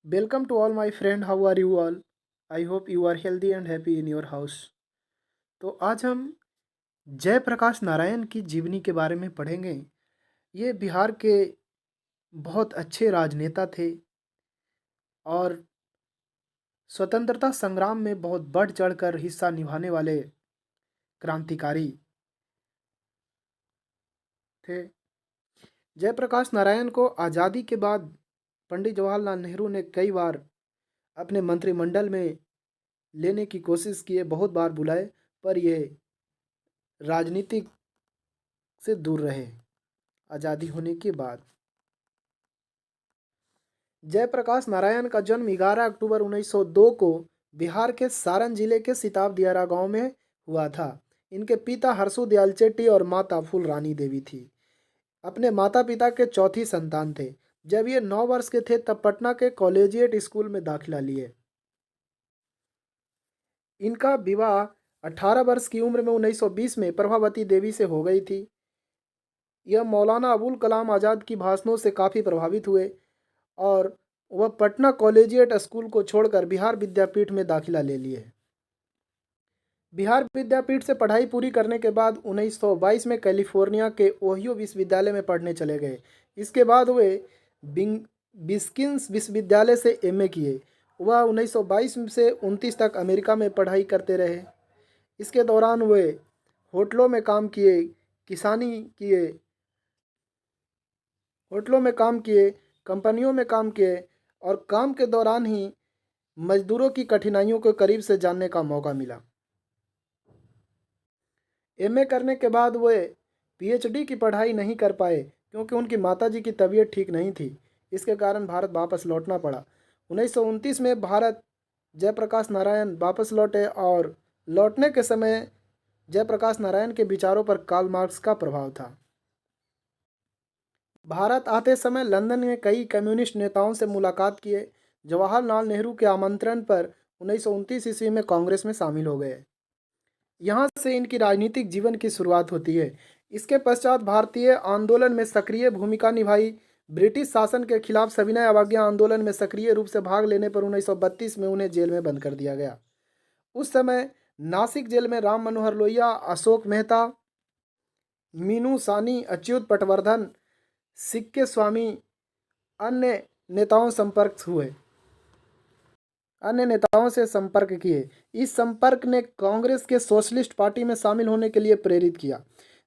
Welcome to all my friend. How are you all? I hope you are healthy and happy in your house. तो आज हम जयप्रकाश नारायण की जीवनी के बारे में पढ़ेंगे। ये बिहार के बहुत अच्छे राजनेता थे और स्वतंत्रता संग्राम में बहुत बढ़ चढ़कर हिस्सा निभाने वाले क्रांतिकारी थे। जयप्रकाश नारायण को आज़ादी के बाद पंडित जवाहरलाल नेहरू ने कई बार अपने मंत्रिमंडल में लेने की कोशिश की है, बहुत बार बुलाए, पर ये राजनीतिक से दूर रहे। आज़ादी होने के बाद जयप्रकाश नारायण का जन्म 11 अक्टूबर 1902 को बिहार के सारण जिले के सिताब दियारा गांव में हुआ था। इनके पिता हरसु दयाल चेट्टी और माता फूल रानी देवी थी। अपने माता पिता के चौथी संतान थे। जब ये 9 वर्ष के थे तब पटना के कॉलेजिएट स्कूल में दाखिला लिए। इनका विवाह 18 वर्ष की उम्र में 1920 में प्रभावती देवी से हो गई थी। यह मौलाना अबुल कलाम आज़ाद की भाषणों से काफ़ी प्रभावित हुए और वह पटना कॉलेजिएट स्कूल को छोड़कर बिहार विद्यापीठ में दाखिला ले लिए। बिहार विद्यापीठ से पढ़ाई पूरी करने के बाद 1922 में कैलिफोर्निया के ओहियो विश्वविद्यालय में पढ़ने चले गए। इसके बाद वे बिस्किंस विश्वविद्यालय से एमए किए। वह 1922 से 29 तक अमेरिका में पढ़ाई करते रहे। इसके दौरान वे होटलों में काम किए, कंपनियों में काम किए और काम के दौरान ही मजदूरों की कठिनाइयों को करीब से जानने का मौका मिला। एमए करने के बाद वे पीएचडी की पढ़ाई नहीं कर पाए क्योंकि उनकी माताजी की तबीयत ठीक नहीं थी। इसके कारण भारत वापस लौटना पड़ा। 1929 में भारत जयप्रकाश नारायण वापस लौटे और लौटने के समय जयप्रकाश नारायण के विचारों पर कार्ल मार्क्स का प्रभाव था। भारत आते समय लंदन में कई कम्युनिस्ट नेताओं से मुलाकात किए। जवाहरलाल नेहरू के आमंत्रण पर 1929 ईस्वी में कांग्रेस में शामिल हो गए। यहाँ से इनकी राजनीतिक जीवन की शुरुआत होती है। इसके पश्चात भारतीय आंदोलन में सक्रिय भूमिका निभाई। ब्रिटिश शासन के खिलाफ सविनय अवज्ञा आंदोलन में सक्रिय रूप से भाग लेने पर 1932 में उन्हें जेल में बंद कर दिया गया। उस समय नासिक जेल में राम मनोहर लोहिया, अशोक मेहता, मीनू सानी, अच्युत पटवर्धन, सिक्के स्वामी अन्य नेताओं से संपर्क किए। इस संपर्क ने कांग्रेस के सोशलिस्ट पार्टी में शामिल होने के लिए प्रेरित किया,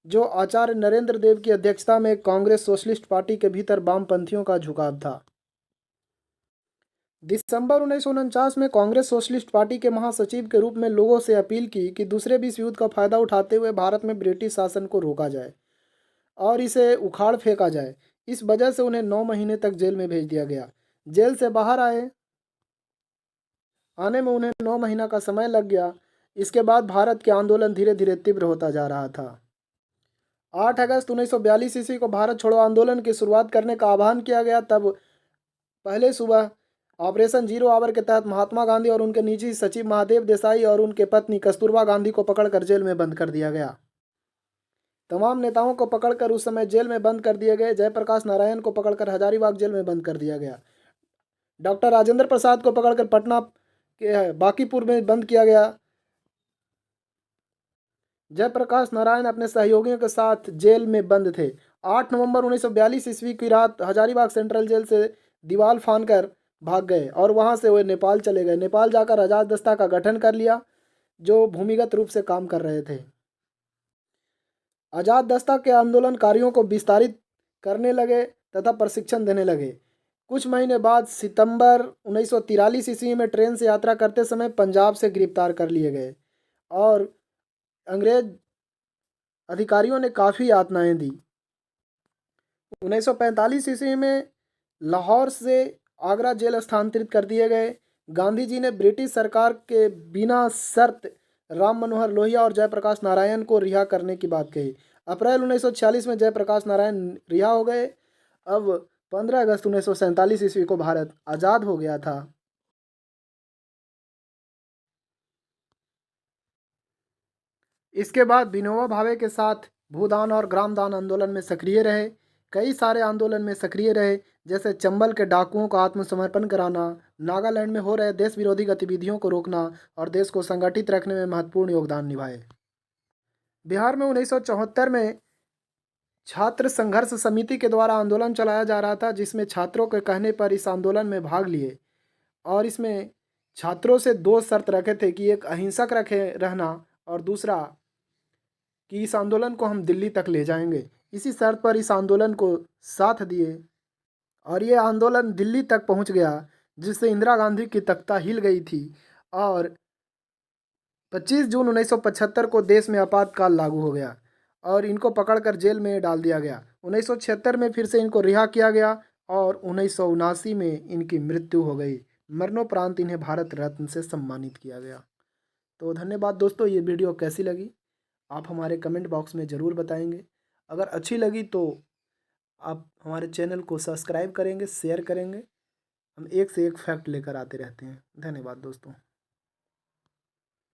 जो आचार्य नरेंद्र देव की अध्यक्षता में कांग्रेस सोशलिस्ट पार्टी के भीतर वामपंथियों का झुकाव था। दिसंबर 1949 में कांग्रेस सोशलिस्ट पार्टी के महासचिव के रूप में लोगों से अपील की कि दूसरे विश्व युद्ध का फायदा उठाते हुए भारत में ब्रिटिश शासन को रोका जाए और इसे उखाड़ फेंका जाए। इस वजह से उन्हें 9 महीने तक जेल में भेज दिया गया। जेल से बाहर आने में उन्हें 9 महीना का समय लग गया। इसके बाद भारत के आंदोलन धीरे धीरे तीव्र होता जा रहा था। 8 अगस्त 1942 ईस्वी को भारत छोड़ो आंदोलन की शुरुआत करने का आह्वान किया गया। तब पहले सुबह ऑपरेशन जीरो आवर के तहत महात्मा गांधी और उनके निजी सचिव महादेव देसाई और उनके पत्नी कस्तूरबा गांधी को पकड़कर जेल में बंद कर दिया गया। तमाम नेताओं को पकड़कर उस समय जेल में बंद कर दिए गए। जयप्रकाश नारायण को पकड़कर हजारीबाग जेल में बंद कर दिया गया। डॉक्टर राजेंद्र प्रसाद को पकड़कर पटना के बांकीपुर में बंद किया गया। जयप्रकाश नारायण अपने सहयोगियों के साथ जेल में बंद थे। 8 नवंबर 1942 ईस्वी की रात हजारीबाग सेंट्रल जेल से दीवार फांदकर भाग गए और वहां से वे नेपाल चले गए। नेपाल जाकर आजाद दस्ता का गठन कर लिया, जो भूमिगत रूप से काम कर रहे थे। आजाद दस्ता के आंदोलनकारियों को विस्तारित करने लगे तथा प्रशिक्षण देने लगे। कुछ महीने बाद सितंबर 1943 ईस्वी में ट्रेन से यात्रा करते समय पंजाब से गिरफ्तार कर लिए गए और अंग्रेज अधिकारियों ने काफ़ी यातनाएं दी। 1945 ईस्वी में लाहौर से आगरा जेल स्थानांतरित कर दिए गए। गांधी जी ने ब्रिटिश सरकार के बिना शर्त राम मनोहर लोहिया और जयप्रकाश नारायण को रिहा करने की बात कही। अप्रैल 1946 में जयप्रकाश नारायण रिहा हो गए। अब 15 अगस्त 1947 ईस्वी को भारत आज़ाद हो गया था। इसके बाद विनोबा भावे के साथ भूदान और ग्रामदान आंदोलन में सक्रिय रहे। कई सारे आंदोलन में सक्रिय रहे, जैसे चंबल के डाकुओं को आत्मसमर्पण कराना, नागालैंड में हो रहे देश विरोधी गतिविधियों को रोकना और देश को संगठित रखने में महत्वपूर्ण योगदान निभाए। बिहार में 1974 में छात्र संघर्ष समिति के द्वारा आंदोलन चलाया जा रहा था, जिसमें छात्रों के कहने पर इस आंदोलन में भाग लिए और इसमें छात्रों से दो शर्त रखे थे कि एक अहिंसक रखे रहना और दूसरा कि इस आंदोलन को हम दिल्ली तक ले जाएंगे। इसी शर्त पर इस आंदोलन को साथ दिए और ये आंदोलन दिल्ली तक पहुंच गया, जिससे इंदिरा गांधी की तख्ता हिल गई थी और 25 जून 1975 को देश में आपातकाल लागू हो गया और इनको पकड़कर जेल में डाल दिया गया। 1976 में फिर से इनको रिहा किया गया और 1979 में इनकी मृत्यु हो गई। मरणोपरांत इन्हें भारत रत्न से सम्मानित किया गया। तो धन्यवाद दोस्तों, ये वीडियो कैसी लगी आप हमारे कमेंट बॉक्स में ज़रूर बताएंगे। अगर अच्छी लगी तो आप हमारे चैनल को सब्सक्राइब करेंगे, शेयर करेंगे। हम एक से एक फैक्ट लेकर आते रहते हैं। धन्यवाद दोस्तों।